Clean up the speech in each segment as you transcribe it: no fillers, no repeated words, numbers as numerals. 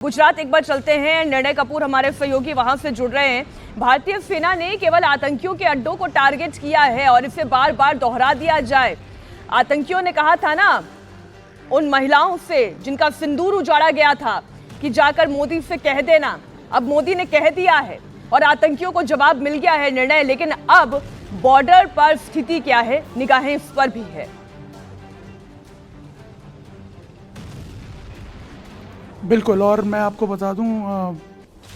गुजरात एक बार चलते हैं। निर्णय कपूर हमारे सहयोगी वहां से जुड़ रहे हैं। भारतीय सेना ने केवल आतंकियों के अड्डों को टारगेट किया है और इसे बार बार दोहरा दिया जाए। आतंकियों ने कहा था ना उन महिलाओं से जिनका सिंदूर उजाड़ा गया था कि जाकर मोदी से कह देना। अब मोदी ने कह दिया है और आतंकियों को जवाब मिल गया है निर्णय। लेकिन अब बॉर्डर पर स्थिति क्या है, निगाहें इस पर भी है। बिल्कुल, और मैं आपको बता दूं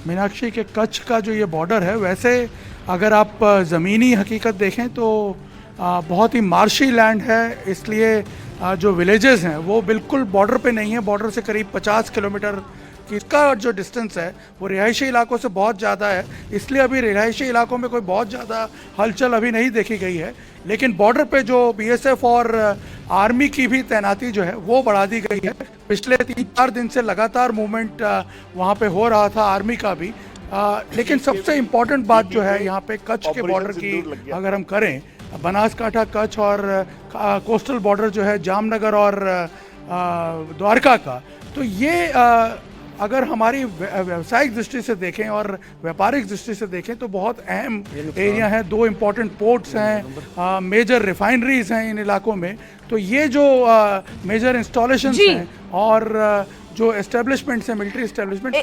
मीनाक्षी के कच्छ का जो ये बॉर्डर है, वैसे अगर आप ज़मीनी हकीकत देखें तो बहुत ही मार्शी लैंड है, इसलिए जो विलेजेस हैं वो बिल्कुल बॉर्डर पे नहीं है। बॉर्डर से करीब 50 किलोमीटर इसका जो डिस्टेंस है वो रिहायशी इलाकों से बहुत ज़्यादा है, इसलिए अभी रिहायशी इलाकों में कोई बहुत ज़्यादा हलचल अभी नहीं देखी गई है। लेकिन बॉर्डर पे जो बीएसएफ और आर्मी की भी तैनाती जो है वो बढ़ा दी गई है। पिछले 3-4 दिन से लगातार मूवमेंट वहाँ पे हो रहा था आर्मी का भी। लेकिन सबसे इम्पोर्टेंट बात जो है यहाँ पे कच्छ के बॉर्डर की अगर हम करें, बनासकांठा कच्छ और कोस्टल बॉर्डर जो है जामनगर और द्वारका का, तो ये अगर हमारी व्यावसायिक दृष्टि से देखें और व्यापारिक दृष्टि से देखें तो बहुत अहम एरिया है। 2 इम्पोर्टेंट पोर्ट्स हैं, मेजर रिफाइनरीज हैं इन इलाकों में। तो ये जो मेजर इंस्टॉलेशंस हैं और जो एस्टेब्लिशमेंट्स हैं, मिलिट्री एस्टेब्लिशमेंट,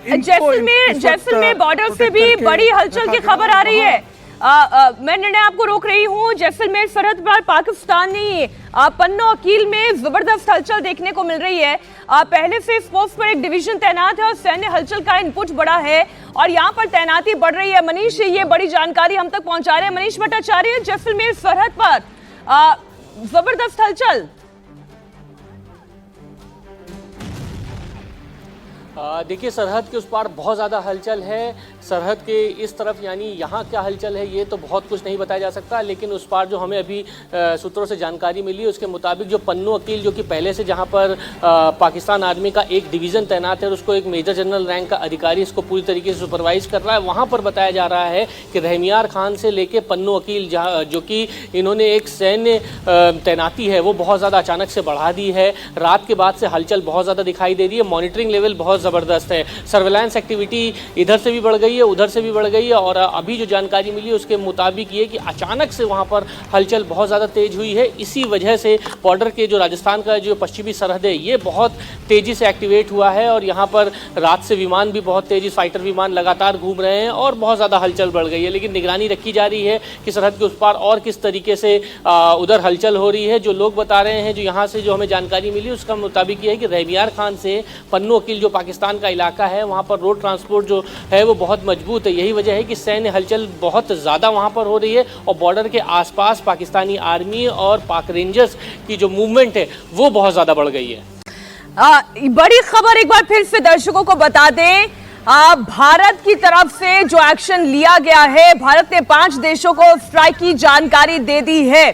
जैसलमेर बॉर्डर से भी बड़ी हलचल की खबर आ रही है। मैं निर्णय आपको रोक रही हूँ। जैसलमेर सरहद पर पाकिस्तानी पन्नो अकील में जबरदस्त हलचल देखने को मिल रही है। पहले से इस पोस्ट पर एक डिवीजन तैनात है और सैन्य हलचल का इनपुट बढ़ा है और यहाँ पर तैनाती बढ़ रही है। मनीष ये बड़ी जानकारी हम तक पहुंचा रहे हैं। मनीष भट्टाचार्य, जैसलमेर सरहद पर जबरदस्त हलचल। देखिए, सरहद के उस पार बहुत ज़्यादा हलचल है। सरहद के इस तरफ यानी यहाँ क्या हलचल है ये तो बहुत कुछ नहीं बताया जा सकता, लेकिन उस पार जो हमें अभी सूत्रों से जानकारी मिली उसके मुताबिक जो पन्नो अकील जो कि पहले से जहाँ पर पाकिस्तान आर्मी का एक डिवीज़न तैनात है और उसको एक मेजर जनरल रैंक का अधिकारी इसको पूरी तरीके से सुपरवाइज कर रहा है, वहाँ पर बताया जा रहा है कि रहमियार खान से लेके पन्नो अकील जो कि इन्होंने एक सैन्य तैनाती है वो बहुत ज़्यादा अचानक से बढ़ा दी है। रात के बाद से हलचल बहुत ज़्यादा दिखाई दे रही है। मॉनिटरिंग लेवल बहुत ज़बरदस्त है। सर्वेलेंस एक्टिविटी इधर से भी बढ़ गई है, उधर से भी बढ़ गई है और अभी जो जानकारी मिली उसके मुताबिक ये कि अचानक से वहाँ पर हलचल बहुत ज़्यादा तेज हुई है। इसी वजह से बॉर्डर के जो राजस्थान का जो पश्चिमी सरहद है ये बहुत तेज़ी से एक्टिवेट हुआ है और यहाँ पर रात से विमान भी बहुत तेज़ी, फाइटर विमान लगातार घूम रहे हैं और बहुत ज़्यादा हलचल बढ़ गई है। लेकिन निगरानी रखी जा रही है कि सरहद के उस पार और किस तरीके से उधर हलचल हो रही है। जो लोग बता रहे हैं, जो यहाँ से जो हमें जानकारी मिली उसका मुताबिक ये है कि रहमियार खान से पन्नो अकील जो पाकिस्तान का इलाका है वहाँ पर रोड ट्रांसपोर्ट जो है वो बहुत मजबूत है। यही वजह है कि सैन्य हलचल बहुत ज़्यादा वहाँ पर हो रही है और बॉर्डर के आसपास पाकिस्तानी आर्मी और पाक रेंजर्स की जो मूवमेंट है वो बहुत ज़्यादा बढ़ गई है। बड़ी खबर एक बार फिर से दर्शकों को बता दें। भारत की तरफ से जो एक्शन लिया गया है, भारत ने 5 देशों को स्ट्राइक की जानकारी दे दी है।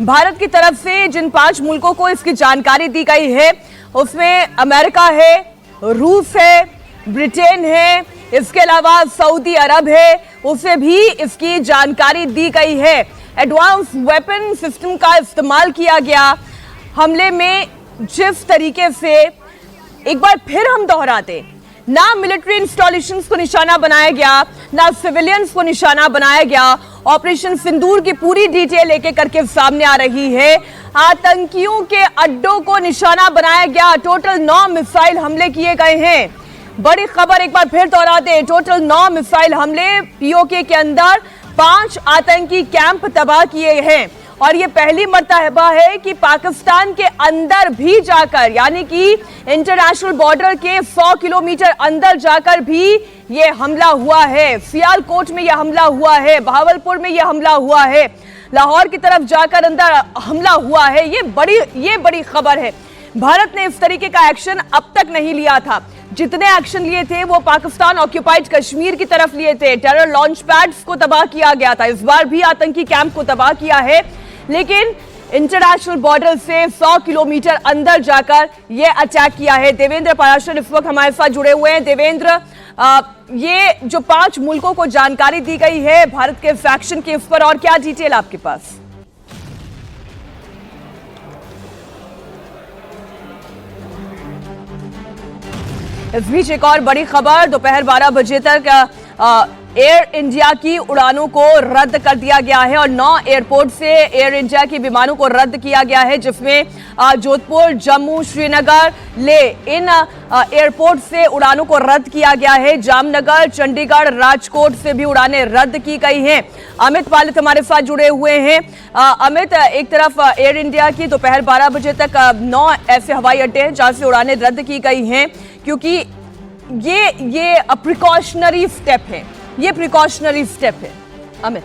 भारत की तरफ से जिन 5 मुल्कों को इसकी जानकारी दी गई है उसमें अमेरिका है, रूस है, ब्रिटेन है, इसके अलावा सऊदी अरब है, उसे भी इसकी जानकारी दी गई है। एडवांस वेपन सिस्टम का इस्तेमाल किया गया हमले में। जिस तरीके से एक बार फिर हम दोहराते, ना मिलिट्री इंस्टॉलेशंस को निशाना बनाया गया, ना सिविलियंस को निशाना बनाया गया। ऑपरेशन सिंदूर की पूरी डिटेल एक एक करके सामने आ रही है। आतंकियों के अड्डों को निशाना बनाया गया। टोटल 9 मिसाइल हमले किए गए हैं। बड़ी खबर एक बार फिर दोहरा दे, टोटल 9 मिसाइल हमले पीओके के अंदर 5 आतंकी कैंप तबाह किए हैं और ये पहली मर्तबा है कि पाकिस्तान के अंदर भी जाकर, यानी कि इंटरनेशनल बॉर्डर के 100 किलोमीटर अंदर जाकर भी ये हमला हुआ है। सियालकोट में यह हमला हुआ है, बहावलपुर में यह हमला हुआ है, लाहौर की तरफ जाकर अंदर हमला हुआ है। ये बड़ी खबर है। भारत ने इस तरीके का एक्शन अब तक नहीं लिया था। जितने एक्शन लिए थे वो पाकिस्तान ऑक्यूपाइड कश्मीर की तरफ लिए थे। टेरर लॉन्च पैड्स को तबाह किया गया था, इस बार भी आतंकी कैंप को तबाह किया है, लेकिन इंटरनेशनल बॉर्डर से 100 किलोमीटर अंदर जाकर यह अटैक किया है। देवेंद्र पाराशर इस वक्त हमारे साथ जुड़े हुए हैं। देवेंद्र, ये जो 5 मुल्कों को जानकारी दी गई है भारत के फैक्शन के, उस पर और क्या डिटेल आपके पास? इस बीच एक और बड़ी खबर, दोपहर 12 बजे तक एयर इंडिया की उड़ानों को रद्द कर दिया गया है और 9 एयरपोर्ट से एयर इंडिया की विमानों को रद्द किया गया है, जिसमें जोधपुर, जम्मू, श्रीनगर, लेह इन एयरपोर्ट से उड़ानों को रद्द किया गया है। जामनगर, चंडीगढ़, राजकोट से भी उड़ानें रद्द की गई हैं। अमित पालित हमारे साथ जुड़े हुए हैं। अमित, एक तरफ एयर इंडिया की दोपहर 12 बजे तक 9 ऐसे हवाई अड्डे हैं जहां से उड़ानें रद्द की गई हैं, क्योंकि ये प्रिकॉशनरी स्टेप है, ये प्रिकॉशनरी स्टेप है। अमित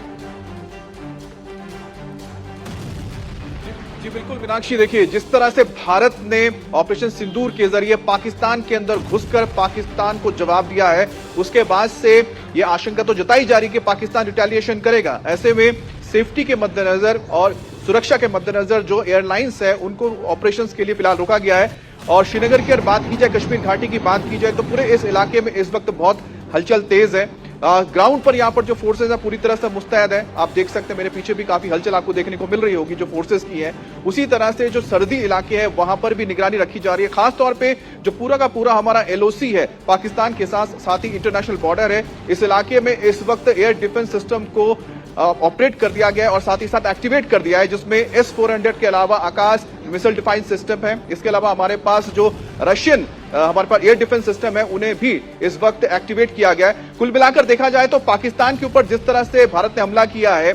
जी बिल्कुल मीनाक्षी, देखिए जिस तरह से भारत ने ऑपरेशन सिंदूर के जरिए पाकिस्तान के अंदर घुसकर पाकिस्तान को जवाब दिया है, उसके बाद से ये आशंका तो जताई जा रही कि पाकिस्तान रिटेलिएशन करेगा। ऐसे में सेफ्टी के मद्देनजर और सुरक्षा के मद्देनजर जो एयरलाइंस है उनको ऑपरेशंस के लिए फिलहाल रोका गया है। और श्रीनगर की अगर बात की जाए, कश्मीर घाटी की बात की जाए, तो पूरे इस इलाके में इस वक्त बहुत हलचल तेज है। ग्राउंड पर यहाँ पर जो फोर्सेज है पूरी तरह से मुस्तैद है। आप देख सकते हैं मेरे पीछे भी काफी हलचल आपको देखने को मिल रही होगी जो फोर्सेज की है। उसी तरह से जो सर्दी इलाके हैं वहां पर भी निगरानी रखी जा रही है। खास तौर पे जो पूरा का पूरा हमारा एलओसी है पाकिस्तान के साथ ही इंटरनेशनल बॉर्डर है, इस इलाके में इस वक्त एयर डिफेंस सिस्टम को ऑपरेट कर दिया गया है और साथ ही साथ एक्टिवेट कर दिया है, जिसमें S-400 के अलावा आकाश मिसाइल डिफेंस सिस्टम है। इसके अलावा हमारे पास जो रशियन हमारे पास एयर डिफेंस सिस्टम है उन्हें भी इस वक्त एक्टिवेट किया गया है। कुल मिलाकर देखा जाए तो पाकिस्तान के ऊपर जिस तरह से भारत ने हमला किया है,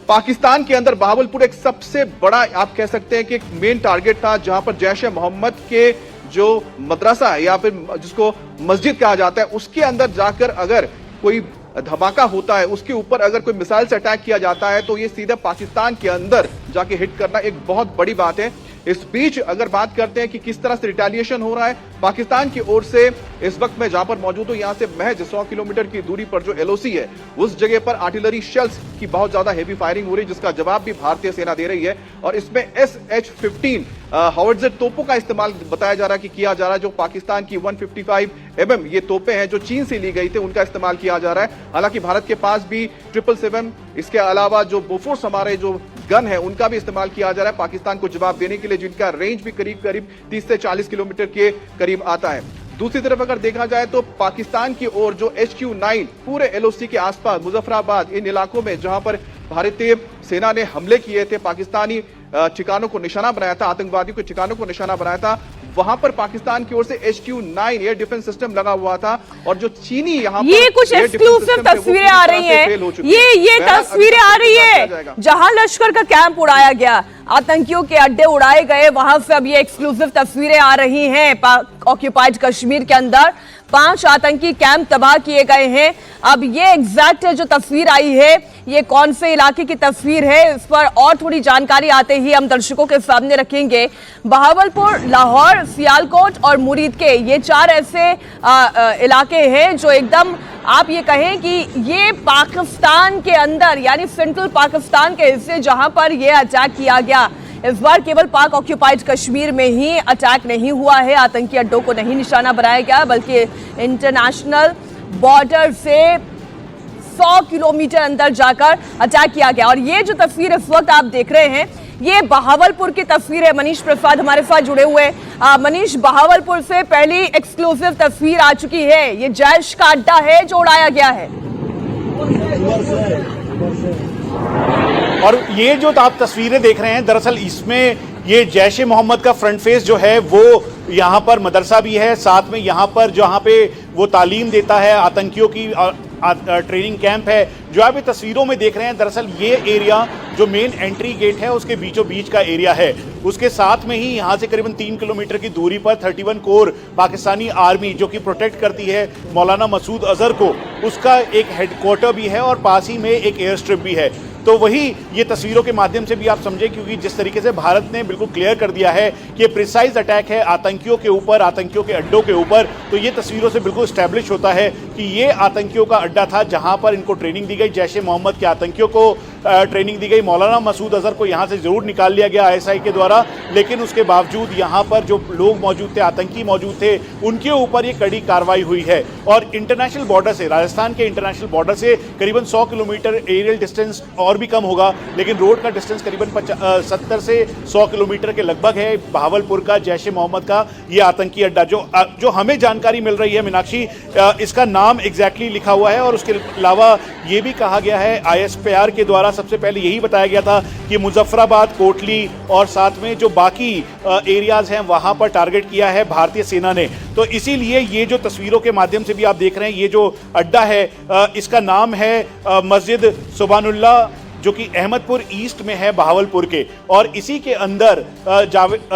पाकिस्तान के अंदर बहावलपुर एक सबसे बड़ा आप कह सकते हैं कि एक मेन टारगेट था, जहां पर जैश-ए-मोहम्मद के जो मदरसा है या फिर जिसको मस्जिद कहा जाता है उसके अंदर जाकर अगर कोई धमाका होता है, उसके ऊपर अगर कोई मिसाइल से अटैक किया जाता है तो ये सीधा पाकिस्तान के अंदर जाके हिट करना एक बहुत बड़ी बात है। इस बीच अगर बात करते हैं कि किस तरह से रिटेलिएशन हो रहा है पाकिस्तान की ओर से, इस वक्त मैं जहां पर मौजूद हूं यहां से महज 100 किलोमीटर की दूरी पर जो एलओसी है उस जगह पर आर्टिलरी शेल्स की बहुत ज्यादा हेवी फायरिंग हो रही है, जिसका जवाब भी भारतीय सेना दे रही है। और इसमें SH-15 हाउइट्जर तोपों का इस्तेमाल बताया जा रहा है कि किया जा रहा है। जो पाकिस्तान की 155 mm ये तोपें हैं जो चीन से ली गई थी, उनका इस्तेमाल किया जा रहा है। हालांकि भारत के पास भी 777, इसके अलावा जो बोफोर्स हमारे जो गन है उनका भी इस्तेमाल किया जा रहा है पाकिस्तान को जवाब देने के लिए, जिनका रेंज भी करीब 30 से 40 किलोमीटर के करीब आता है। दूसरी तरफ अगर देखा जाए तो पाकिस्तान की ओर जो HQ-9 पूरे एलओसी के आसपास मुजफ्फराबाद इन इलाकों में जहां पर भारतीय सेना ने हमले किए थे, पाकिस्तानी ठिकानों को निशाना बनाया था, आतंकवादियों के ठिकानों को निशाना बनाया था, वहां पर पाकिस्तान की ओर से HQ-9 एयर डिफेंस सिस्टम लगा हुआ था। और जो चीनी यहाँ पर ये कुछ एक्सक्लूसिव तस्वीरें आ रही हैं, ये तस्वीरें आ रही है जहां लश्कर का कैंप उड़ाया गया, आतंकियों के अड्डे उड़ाए गए, वहां से अब ये एक्सक्लूसिव तस्वीरें आ रही हैं। ऑक्यूपाइड कश्मीर के अंदर 5 आतंकी कैंप तबाह किए गए हैं। अब ये एग्जैक्ट जो तस्वीर आई है ये कौन से इलाके की तस्वीर है, इस पर और थोड़ी जानकारी आते ही हम दर्शकों के सामने रखेंगे। बहावलपुर, लाहौर, सियालकोट और मुरीद के ये 4 ऐसे इलाके हैं जो एकदम आप ये कहें कि ये पाकिस्तान के अंदर यानी सेंट्रल पाकिस्तान के हिस्से जहां पर ये अटैक किया गया। इस बार केवल पाक ऑक्यूपाइड कश्मीर में ही अटैक नहीं हुआ है, आतंकी अड्डों को नहीं निशाना बनाया गया, बल्कि इंटरनेशनल बॉर्डर से 100 किलोमीटर अंदर जाकर अटैक किया गया। और ये जो तस्वीर इस वक्त आप देख रहे हैं ये बहावलपुर की तस्वीर है। मनीष प्रसाद हमारे साथ जुड़े हुए। मनीष, बहावलपुर से पहली एक्सक्लूसिव तस्वीर आ चुकी है, ये जैश का अड्डा है जो उड़ाया गया है। और ये जो आप तस्वीरें देख रहे हैं, दरअसल इसमें ये जैश ए मोहम्मद का फ्रंट फेस जो है वो यहाँ पर मदरसा भी है, साथ में यहाँ पर जहाँ पे वो तालीम देता है आतंकियों की ट्रेनिंग कैंप है जो आप ये तस्वीरों में देख रहे हैं। दरअसल ये एरिया जो मेन एंट्री गेट है उसके बीचों बीच का एरिया है। उसके साथ में ही यहाँ से करीबन 3 किलोमीटर की दूरी पर 31 कोर पाकिस्तानी आर्मी जो कि प्रोटेक्ट करती है मौलाना मसूद अजहर को, उसका एक हेडक्वार्टर भी है और पास ही में एक एयर स्ट्रिप भी है। तो वही ये तस्वीरों के माध्यम से भी आप समझे, क्योंकि जिस तरीके से भारत ने बिल्कुल क्लियर कर दिया है कि ये प्रिसाइज अटैक है आतंकियों के ऊपर, आतंकियों के अड्डों के ऊपर, तो ये तस्वीरों से बिल्कुल स्टैब्लिश होता है कि ये आतंकियों का अड्डा था जहां पर इनको ट्रेनिंग दी गई, जैश ए मोहम्मद के आतंकियों को ट्रेनिंग दी गई। मौलाना मसूद अजहर को यहाँ से जरूर निकाल लिया गया ISI के द्वारा, लेकिन उसके बावजूद यहाँ पर जो लोग मौजूद थे, आतंकी मौजूद थे, उनके ऊपर ये कड़ी कार्रवाई हुई है। और इंटरनेशनल बॉर्डर से, राजस्थान के इंटरनेशनल बॉर्डर से करीबन 100 किलोमीटर एरियल डिस्टेंस और भी कम होगा, लेकिन रोड का डिस्टेंस करीबन 70 से 100 किलोमीटर के लगभग है। बहावलपुर का जैश ए मोहम्मद का ये आतंकी अड्डा जो हमें जानकारी मिल रही है मीनाक्षी, इसका नाम एग्जैक्टली लिखा हुआ है और उसके अलावा ये भी कहा गया है ISPR के द्वारा, सबसे पहले यही बताया गया था कि मुजफ्फराबाद, कोटली और साथ में जो बाकी एरियाज हैं वहां पर टारगेट किया है भारतीय सेना ने। तो इसीलिए ये जो तस्वीरों के माध्यम से भी आप देख रहे हैं, ये जो अड्डा है इसका नाम है मस्जिद सुभानुल्लाह, जो कि अहमदपुर ईस्ट में है बहावलपुर के। और इसी के अंदर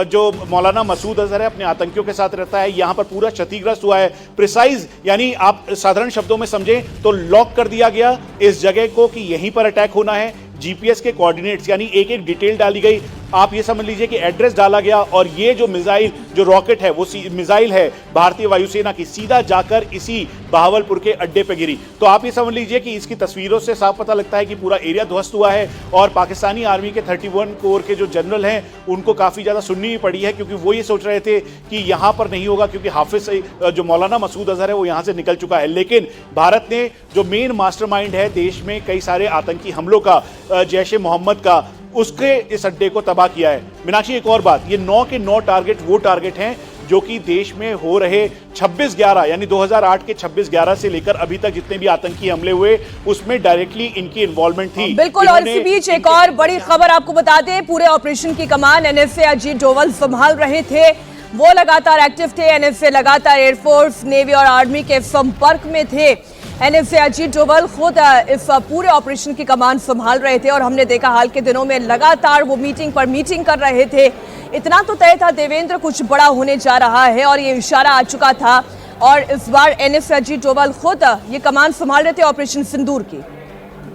जो मौलाना मसूद अजहर है अपने आतंकियों के साथ रहता है। यहाँ पर पूरा क्षतिग्रस्त हुआ है, प्रिसाइज यानी आप साधारण शब्दों में समझें तो लॉक कर दिया गया इस जगह को कि यहीं पर अटैक होना है। GPS के कोऑर्डिनेट्स यानी एक एक डिटेल डाली गई, आप ये समझ लीजिए कि एड्रेस डाला गया और ये जो मिसाइल, जो रॉकेट है, वो मिसाइल है भारतीय वायुसेना की, सीधा जाकर इसी बहावलपुर के अड्डे पे गिरी। तो आप ये समझ लीजिए कि इसकी तस्वीरों से साफ पता लगता है कि पूरा एरिया ध्वस्त हुआ है और पाकिस्तानी आर्मी के 31 कोर के जो जनरल हैं उनको काफ़ी ज़्यादा सुननी पड़ी है, क्योंकि वो ये सोच रहे थे कि यहाँ पर नहीं होगा, क्योंकि हाफिज जो मौलाना मसूद अजहर है वो यहाँ से निकल चुका है। लेकिन भारत ने जो मेन मास्टरमाइंड है देश में कई सारे आतंकी हमलों का, जैश ए मोहम्मद का, उसके इस अड्डे को तबाह किया है। मीनाक्षी, एक और बात, ये 9 के 9 टारगेट वो टारगेट हैं जो कि देश में हो रहे 26/11 यानी 2008 के 26/11 से लेकर अभी तक जितने भी आतंकी हमले हुए उसमें डायरेक्टली इनकी इन्वॉल्वमेंट थी। बिल्कुल। और इसी बीच एक और बड़ी खबर आपको बता दें, पूरे ऑपरेशन की कमान NSA अजीत डोवल संभाल रहे थे। वो लगातार एक्टिव थे। NSA लगातार एयरफोर्स, नेवी और आर्मी के संपर्क में थे। NSA अजीत डोवल खुद इस पूरे ऑपरेशन की कमान संभाल रहे थे और हमने देखा हाल के दिनों में लगातार वो मीटिंग पर मीटिंग कर रहे थे। इतना तो तय था देवेंद्र, कुछ बड़ा होने जा रहा है और ये इशारा आ चुका था। और इस बार NSA अजीत डोवल खुद ये कमान संभाल रहे थे ऑपरेशन सिंदूर की।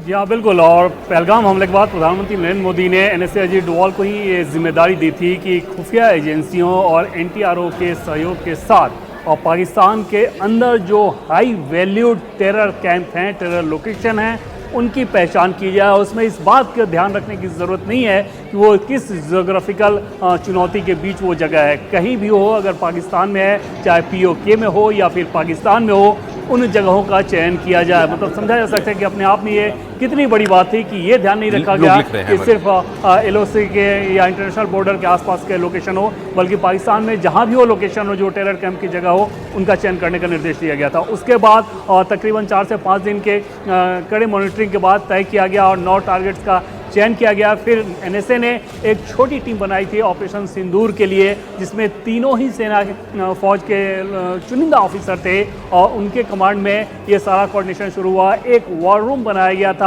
जी हाँ, बिल्कुल। और पहलगाम हमले के बाद प्रधानमंत्री नरेंद्र मोदी ने NSA अजीत डोवल को ही ये जिम्मेदारी दी थी कि खुफिया एजेंसियों और NTRO के सहयोग के साथ और पाकिस्तान के अंदर जो हाई वैल्यूड टेरर कैंप हैं, टेरर लोकेशन हैं, उनकी पहचान की जाए। उसमें इस बात का ध्यान रखने की ज़रूरत नहीं है कि वो किस जोग्राफिकल चुनौती के बीच वो जगह है। कहीं भी हो, अगर पाकिस्तान में है, चाहे POK में हो या फिर पाकिस्तान में हो, उन जगहों का चयन किया जाए। मतलब समझा जा सकता है कि अपने आप में ये कितनी बड़ी बात थी कि ये ध्यान नहीं रखा गया कि सिर्फ LOC के या इंटरनेशनल बॉर्डर के आसपास के लोकेशन हो, बल्कि पाकिस्तान में जहाँ भी वो लोकेशन हो जो टेरर कैंप की जगह हो, उनका चयन करने का निर्देश दिया गया था। उसके बाद तकरीबन 4 से 5 दिन के कड़े मॉनिटरिंग के बाद तय किया गया और 9 टारगेट्स का चयन किया गया। फिर NSA ने एक छोटी टीम बनाई थी ऑपरेशन सिंदूर के लिए, जिसमें तीनों ही सेना फौज के चुनिंदा ऑफिसर थे और उनके कमांड में ये सारा कोऑर्डिनेशन शुरू हुआ। एक वॉर रूम बनाया गया था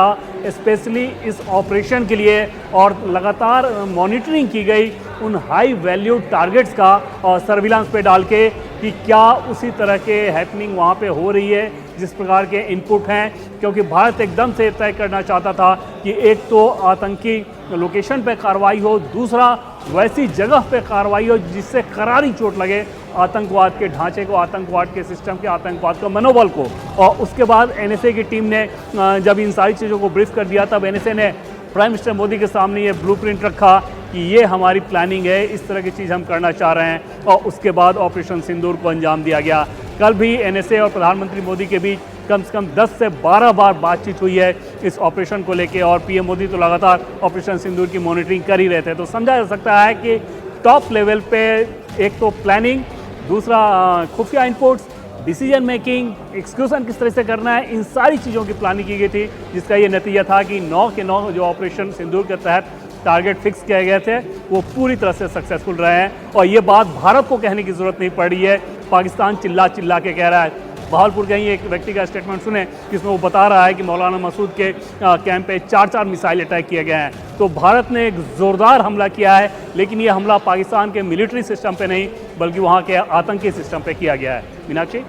स्पेशली इस ऑपरेशन के लिए और लगातार मॉनिटरिंग की गई उन हाई वैल्यू टारगेट्स का और सर्विलांस पे डाल के कि क्या उसी तरह के हैपनिंग वहाँ पे हो रही है जिस प्रकार के इनपुट हैं। क्योंकि भारत एकदम से तय करना चाहता था कि एक तो आतंकी लोकेशन पे कार्रवाई हो, दूसरा वैसी जगह पे कार्रवाई हो जिससे करारी चोट लगे आतंकवाद के ढांचे को, आतंकवाद के सिस्टम के, आतंकवाद के मनोबल को। और उसके बाद NSA की टीम ने जब इन सारी चीज़ों को ब्रीफ कर दिया, तब NSA ने प्राइम मिनिस्टर मोदी के सामने ये ब्लूप्रिंट रखा कि ये हमारी प्लानिंग है, इस तरह की चीज़ हम करना चाह रहे हैं। और उसके बाद ऑपरेशन सिंदूर को अंजाम दिया गया। कल भी NSA और प्रधानमंत्री मोदी के बीच कम से कम 10 से 12 बार बातचीत हुई है इस ऑपरेशन को लेके और PM मोदी तो लगातार ऑपरेशन सिंदूर की मॉनिटरिंग कर ही रहे थे। तो समझा जा सकता है कि टॉप लेवल पे एक तो प्लानिंग, दूसरा खुफिया इनपुट्स, डिसीजन मेकिंग, एक्सक्यूशन किस तरह से करना है, इन सारी चीज़ों की प्लानिंग की गई थी, जिसका ये नतीजा था कि 9 के 9 जो ऑपरेशन सिंदूर के तहत टारगेट फिक्स किए गए थे वो पूरी तरह से सक्सेसफुल रहे हैं। और ये बात भारत को कहने की ज़रूरत नहीं पड़ रही है, पाकिस्तान चिल्ला चिल्ला के कह रहा है। बहावलपुर के ही एक व्यक्ति का स्टेटमेंट सुने जिसमें वो बता रहा है कि मौलाना मसूद के कैंप पे 4 मिसाइल अटैक किए गए हैं। तो भारत ने एक ज़ोरदार हमला किया है, लेकिन ये हमला पाकिस्तान के मिलिट्री सिस्टम पे नहीं बल्कि वहाँ के आतंकी सिस्टम पे किया गया है। मीनाक्षी।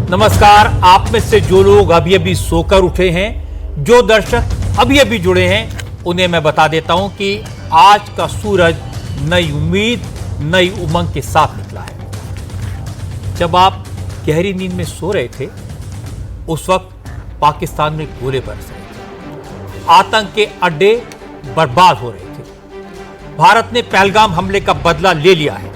नमस्कार। आप में से जो लोग अभी अभी सोकर उठे हैं, जो दर्शक अभी अभी जुड़े हैं उन्हें मैं बता देता हूं कि आज का सूरज नई उम्मीद, नई उमंग के साथ निकला है। जब आप गहरी नींद में सो रहे थे, उस वक्त पाकिस्तान में गोले बरस रहे थे, आतंक के अड्डे बर्बाद हो रहे थे। भारत ने पहलगाम हमले का बदला ले लिया है।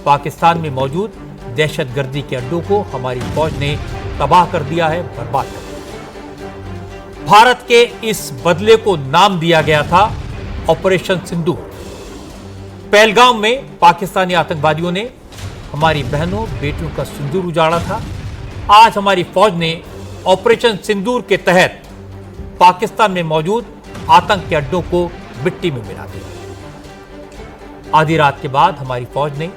पाकिस्तान में मौजूद दहशतगर्दी के अड्डों को हमारी फौज ने तबाह कर दिया है, बर्बाद कर दिया। भारत के इस बदले को नाम दिया गया था ऑपरेशन सिंदूर। पहलगाम में पाकिस्तानी आतंकवादियों ने हमारी बहनों बेटियों का सिंदूर उजाड़ा था। आज हमारी फौज ने ऑपरेशन सिंदूर के तहत पाकिस्तान में मौजूद आतंक के अड्डों को मिट्टी में मिला दिया। आधी रात के बाद हमारी फौज ने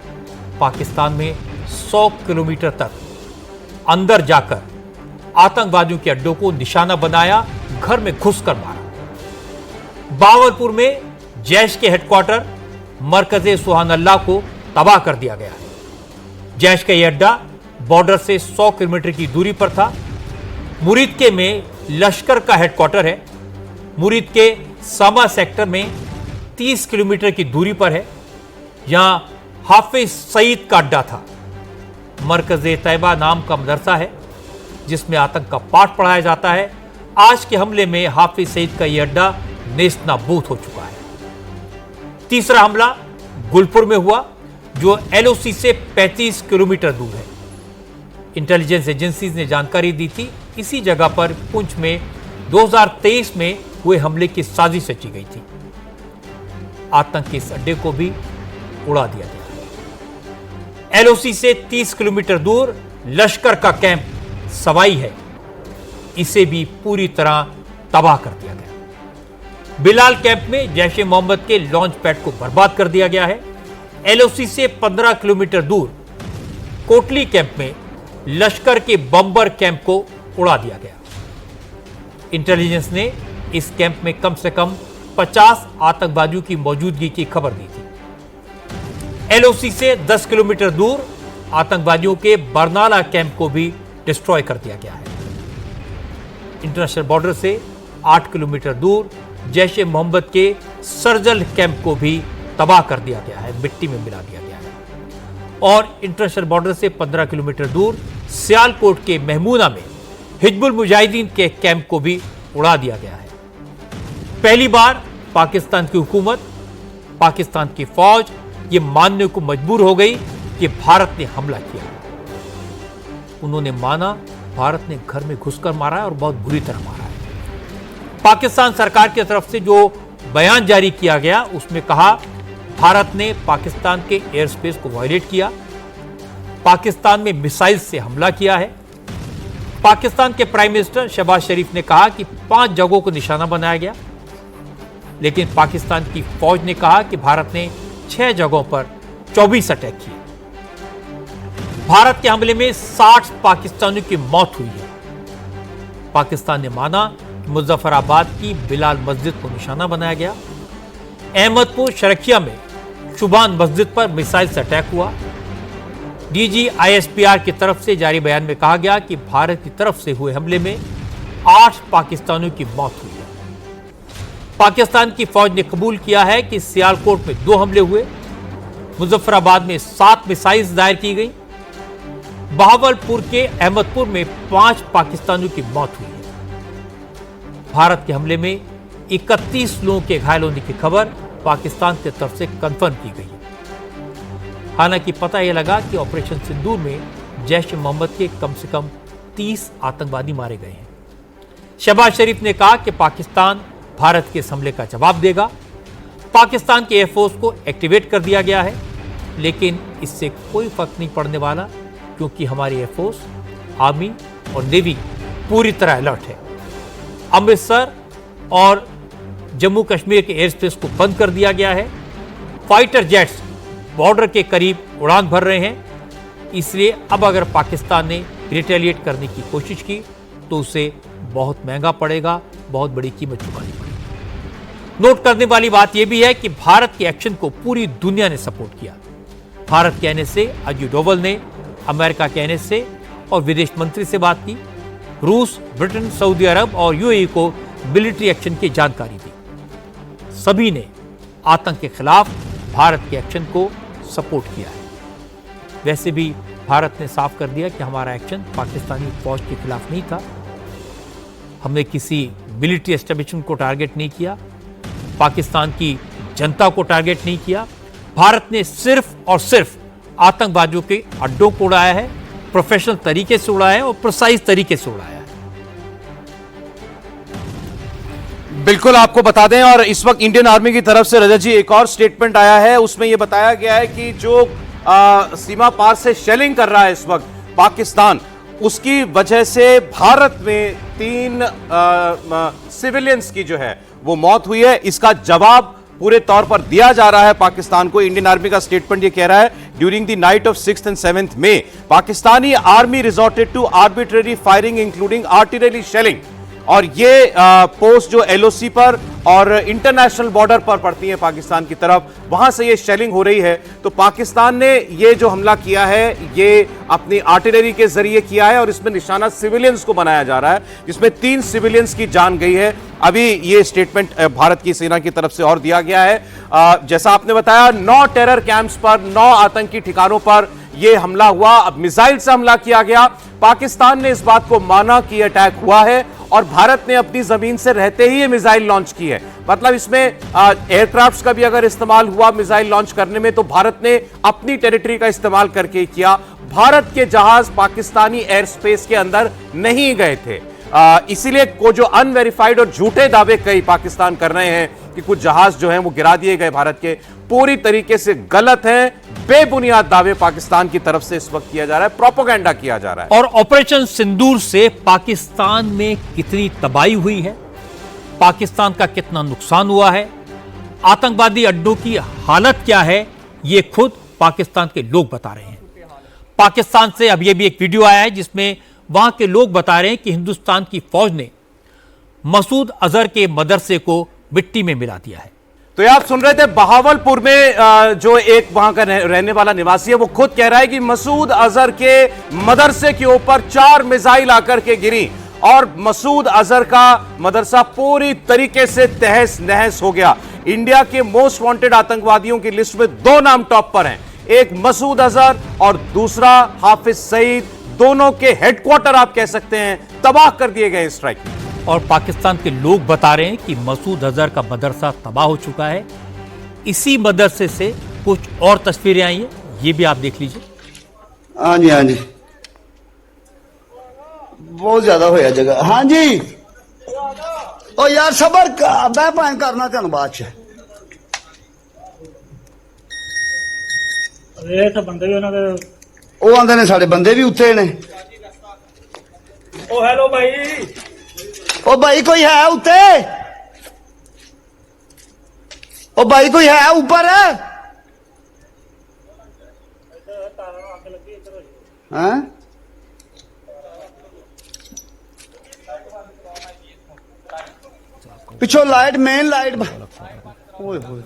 पाकिस्तान में 100 किलोमीटर तक अंदर जाकर आतंकवादियों के अड्डों को निशाना बनाया, घर में घुसकर मारा। बावलपुर में जैश के हेडक्वार्टर मरकज़े सुहान अल्लाह को तबाह कर दिया गया है। जैश का यह अड्डा बॉर्डर से 100 किलोमीटर की दूरी पर था। मुरीद के में लश्कर का हेडक्वार्टर है। मुरीद के सामा सेक्टर में 30 किलोमीटर की दूरी पर है। यहां हाफिज सईद का अड्डा था। मरकज़े तैयबा नाम का मदरसा है जिसमें आतंक का पाठ पढ़ाया जाता है। आज के हमले में हाफिज सईद का यह अड्डा नेस्तनाबूद हो चुका है। तीसरा हमला गुलपुर में हुआ जो एलओसी से 35 किलोमीटर दूर है। इंटेलिजेंस एजेंसीज ने जानकारी दी थी इसी जगह पर पुंछ में 2023 में हुए हमले की साजिश रची गई थी। आतंक के इस अड्डे को भी उड़ा दिया गया। एलओसी से 30 किलोमीटर दूर लश्कर का कैंप सवाई है, इसे भी पूरी तरह तबाह कर दिया गया। बिलाल कैंप में जैश ए मोहम्मद के लॉन्च पैड को बर्बाद कर दिया गया है। एलओसी से 15 किलोमीटर दूर कोटली कैंप में लश्कर के बम्बर कैंप को उड़ा दिया गया। इंटेलिजेंस ने इस कैंप में कम से कम 50 आतंकवादियों की मौजूदगी की खबर दी थी। एलओसी से 10 किलोमीटर दूर आतंकवादियों के बरनाला कैंप को भी डिस्ट्रॉय कर दिया गया है। इंटरनेशनल बॉर्डर से 8 किलोमीटर दूर जैश ए मोहम्मद के सरजल कैंप को भी तबाह कर दिया गया है, मिट्टी में मिला दिया गया है। और इंटरनेशनल बॉर्डर से 15 किलोमीटर दूर सियालकोट के महमूना में हिजबुल मुजाहिदीन के कैंप को भी उड़ा दिया गया है। पहली बार पाकिस्तान की हुकूमत, पाकिस्तान की फौज ये मानने को मजबूर हो गई कि भारत ने हमला किया। उन्होंने माना भारत ने घर में घुसकर मारा है और बहुत बुरी तरह मारा है। पाकिस्तान सरकार की तरफ से जो बयान जारी किया गया उसमें कहा भारत ने पाकिस्तान के एयर स्पेस को वायलेट किया, पाकिस्तान में मिसाइल से हमला किया है। पाकिस्तान के प्राइम मिनिस्टर शहबाज शरीफ ने कहा कि 5 जगहों को निशाना बनाया गया, लेकिन पाकिस्तान की फौज ने कहा कि भारत ने 6 जगहों पर 24 अटैक किए। भारत के हमले में 60 पाकिस्तानियों की मौत हुई है। पाकिस्तान ने माना कि मुजफ्फराबाद की बिलाल मस्जिद को निशाना बनाया गया। अहमदपुर शरखिया में शुबान मस्जिद पर मिसाइल से अटैक हुआ। डीजी आईएसपीआर की तरफ से जारी बयान में कहा गया कि भारत की तरफ से हुए हमले में 8 पाकिस्तानियों की मौत हुई है। पाकिस्तान की फौज ने कबूल किया है कि सियालकोट में 2 हमले हुए, मुजफ्फराबाद में 7 मिसाइल्स दायर की गई, बहावलपुर के अहमदपुर में 5 पाकिस्तानियों की मौत हुई है। भारत के हमले में 31 लोगों के घायल होने की खबर पाकिस्तान की तरफ से कंफर्म की गई है। हालांकि पता यह लगा कि ऑपरेशन सिंदूर में जैश ए मोहम्मद के कम से कम 30 आतंकवादी मारे गए हैं। शहबाज शरीफ ने कहा कि पाकिस्तान भारत के इस हमले का जवाब देगा। पाकिस्तान के एयरफोर्स को एक्टिवेट कर दिया गया है, लेकिन इससे कोई फर्क नहीं पड़ने वाला क्योंकि हमारी एयरफोर्स, आर्मी और नेवी पूरी तरह अलर्ट है। अमृतसर और जम्मू कश्मीर के एयर स्पेस को बंद कर दिया गया है। फाइटर जेट्स बॉर्डर के करीब उड़ान भर रहे हैं, इसलिए अब अगर पाकिस्तान ने रिटेलिएट करने की कोशिश की तो उसे बहुत महंगा पड़ेगा, बहुत बड़ी कीमत चुकानी पड़ेगी। नोट करने वाली बात यह भी है कि भारत के एक्शन को पूरी दुनिया ने सपोर्ट किया। भारत कहने से अजीत डोवल ने अमेरिका कहने से और विदेश मंत्री से बात की। रूस, ब्रिटेन, सऊदी अरब और यूएई को मिलिट्री एक्शन की जानकारी दी। सभी ने आतंक के खिलाफ भारत के एक्शन को सपोर्ट किया है। वैसे भी भारत ने साफ कर दिया कि हमारा एक्शन पाकिस्तानी फौज के खिलाफ नहीं था। हमने किसी मिलिट्री एस्टेब्लिशमेंट को टारगेट नहीं किया, पाकिस्तान की जनता को टारगेट नहीं किया। भारत ने सिर्फ और सिर्फ आतंकवादियों के अड्डों को उड़ाया है, प्रोफेशनल तरीके से उड़ाया है और प्रिसाइज तरीके से उड़ाया है। बिल्कुल आपको बता दें, और इस वक्त इंडियन आर्मी की तरफ से रजत जी एक और स्टेटमेंट आया है, उसमें यह बताया गया है कि जो सीमा पार से शेलिंग कर रहा है इस वक्त पाकिस्तान, उसकी वजह से भारत में 3 सिविलियंस की जो है वो मौत हुई है। इसका जवाब पूरे तौर पर दिया जा रहा है पाकिस्तान को। इंडियन आर्मी का स्टेटमेंट ये कह रहा है, during the night of 6th and 7th May Pakistani army resorted to arbitrary firing including artillery shelling. और ये पोस्ट जो एलओसी पर और इंटरनेशनल बॉर्डर पर पड़ती है पाकिस्तान की तरफ, वहां से ये शेलिंग हो रही है। तो पाकिस्तान ने ये जो हमला किया है ये अपनी आर्टिलरी के जरिए किया है और इसमें निशाना सिविलियंस को बनाया जा रहा है, जिसमें 3 सिविलियंस की जान गई है। अभी ये स्टेटमेंट भारत की सेना की तरफ से और दिया गया है। जैसा आपने बताया, 9 टेरर कैंप्स पर, 9 आतंकी ठिकानों पर यह हमला हुआ। अब मिसाइल से हमला किया गया। पाकिस्तान ने इस बात को माना कि अटैक हुआ है और भारत ने अपनी जमीन से रहते ही ये मिसाइल लॉन्च की है। मतलब इसमें एयरक्राफ्ट्स का भी अगर इस्तेमाल हुआ मिसाइल लॉन्च करने में, तो भारत ने अपनी टेरिटरी का इस्तेमाल करके किया। भारत के जहाज पाकिस्तानी एयर स्पेस के अंदर नहीं गए थे। इसीलिए को जो अनवेरिफाइड और झूठे दावे कई पाकिस्तान कर रहे हैं कि कुछ जहाज जो हैं वो गिरा दिए गए भारत के, पूरी तरीके से गलत हैं। बेबुनियाद दावे पाकिस्तान की तरफ से इस वक्त किया जा रहा है, प्रोपेगेंडा किया जा रहा है। और ऑपरेशन सिंदूर से पाकिस्तान में कितनी तबाही हुई है, पाकिस्तान का कितना नुकसान हुआ है, आतंकवादी अड्डों की हालत क्या है, ये खुद पाकिस्तान के लोग बता रहे हैं। पाकिस्तान से अब यह भी एक वीडियो आया है जिसमें वहां के लोग बता रहे हैं कि हिंदुस्तान की फौज ने मसूद अजहर के मदरसे को मिट्टी में मिला दिया है। तो ये आप सुन रहे थे बहावलपुर में जो एक वहां का रहने वाला निवासी है, वो खुद कह रहा है कि मसूद अजहर के मदरसे के ऊपर 4 मिसाइल आकर के गिरी और मसूद अजहर का मदरसा पूरी तरीके से तहस नहस हो गया। इंडिया के मोस्ट वांटेड आतंकवादियों की लिस्ट में 2 नाम टॉप पर हैं, एक मसूद अजहर और दूसरा हाफिज सईद। दोनों के हेडक्वार्टर आप कह सकते हैं तबाह कर दिए गए स्ट्राइक में। और पाकिस्तान के लोग बता रहे हैं कि मसूद अजहर का मदरसा तबाह हो चुका है। इसी मदरसे से कुछ और तस्वीरें आई हैं, ये भी आप देख लीजिए। हाँ जी, हाँ जी, बहुत ज्यादा होया जगह। हाँ जी, ओ यार सबर मैं भाएं करना तेन बाद च बंदे भी उन्होंने ਉਹ ਆਂਦੇ ਨੇ ਸਾਡੇ ਬੰਦੇ ਵੀ ਉੱਤੇ ਨੇ। ओ हेलो भाई, ਉਹ ਭਾਈ ਕੋਈ ਹੈ ਉੱਤੇ? ਉਹ ਭਾਈ ਕੋਈ ਹੈ ਉੱਪਰ? हैं? पिछो लाइट, मेन लाइट। ओए होए।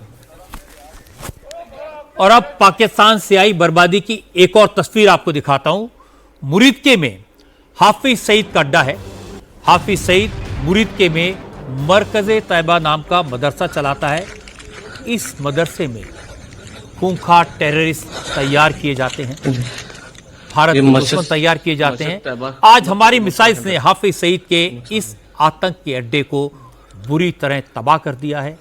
और अब पाकिस्तान से आई बर्बादी की एक और तस्वीर आपको दिखाता हूं। मुरीदके में हाफिज सईद का अड्डा है। हाफिज सईद मुरीदके में मरकज़े तैयबा नाम का मदरसा चलाता है। इस मदरसे में खूंखार टेररिस्ट तैयार किए जाते हैं, भारत के दुश्मन तैयार किए जाते हैं। आज हमारी मिसाइल्स ने हाफिज सईद के इस आतंक के अड्डे को बुरी तरह तबाह कर दिया है।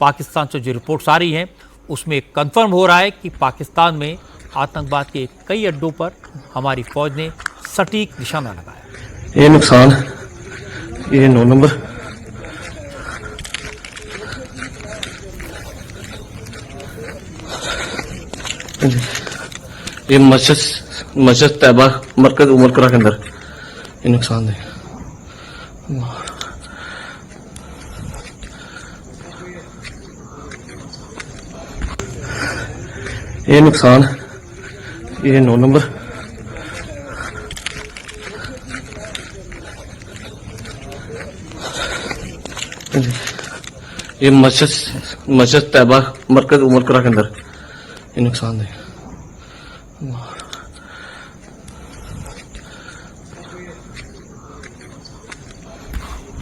पाकिस्तान से जो रिपोर्ट्स आ रही हैं उसमें कंफर्म हो रहा है कि पाकिस्तान में आतंकवाद के कई अड्डों पर हमारी फौज ने सटीक निशाना लगाया। ये नुकसान, ये 9 नंबर, ये मस्जिद तैयबा मरकज उमरकरा के अंदर ये नुकसान है। ये नुकसान, ये 9 नंबर, ये मस्जिद तैयबा मरकज उमरकरा के अंदर ये नुकसान है।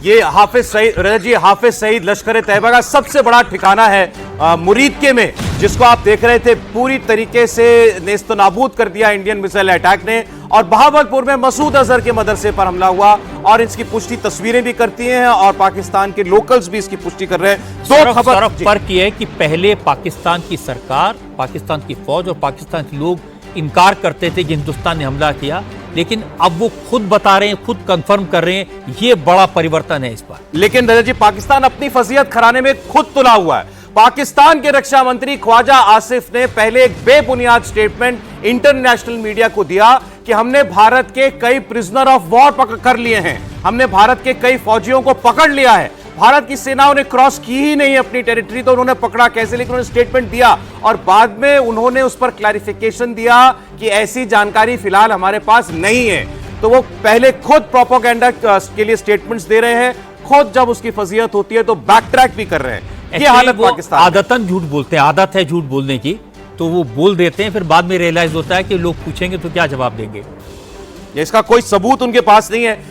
ये हाफिज सईद, रजत जी, हाफिज सईद लश्कर तैयबा का सबसे बड़ा ठिकाना है मुरीदके में, जिसको आप देख रहे थे पूरी तरीके से नेस्तनाबूद कर दिया इंडियन मिसाइल अटैक ने। और बहावलपुर में मसूद अजहर के मदरसे पर हमला हुआ और इसकी पुष्टि तस्वीरें भी करती हैं और पाकिस्तान के लोकल्स भी इसकी पुष्टि कर रहे हैं। दो खबर फर्क यह है कि पहले पाकिस्तान की सरकार, पाकिस्तान की फौज और पाकिस्तान के लोग इनकार करते थे कि हिंदुस्तान ने हमला किया, लेकिन अब वो खुद बता रहे हैं, खुद कंफर्म कर रहे हैं। ये बड़ा परिवर्तन है इस बार। लेकिन रजत जी, पाकिस्तान अपनी फजीहत खराने में खुद तुला हुआ है। पाकिस्तान के रक्षा मंत्री ख्वाजा आसिफ ने पहले एक बेबुनियाद स्टेटमेंट इंटरनेशनल मीडिया को दिया कि हमने भारत के कई प्रिजनर ऑफ वॉर कर लिए हैं, हमने भारत के कई फौजियों को पकड़ लिया है। भारत की सेनाओं ने क्रॉस की ही नहीं अपनी टेरिटरी, तो उन्होंने पकड़ा कैसे? लेकिन उन्होंने स्टेटमेंट दिया और बाद में उन्होंने उस पर क्लैरिफिकेशन दिया कि ऐसी जानकारी फिलहाल हमारे पास नहीं है। तो वो पहले खुद प्रोपेगेंडा के लिए स्टेटमेंट्स दे रहे हैं, खुद जब उसकी फजीहत होती है तो बैक ट्रैक भी कर रहे हैं। ये हालत पाकिस्तान, आदतन झूठ बोलते हैं, आदत है झूठ बोलने की, तो वो बोल देते हैं, फिर बाद में रियलाइज होता है कि लोग पूछेंगे तो क्या जवाब देंगे। इसका कोई सबूत उनके पास नहीं है।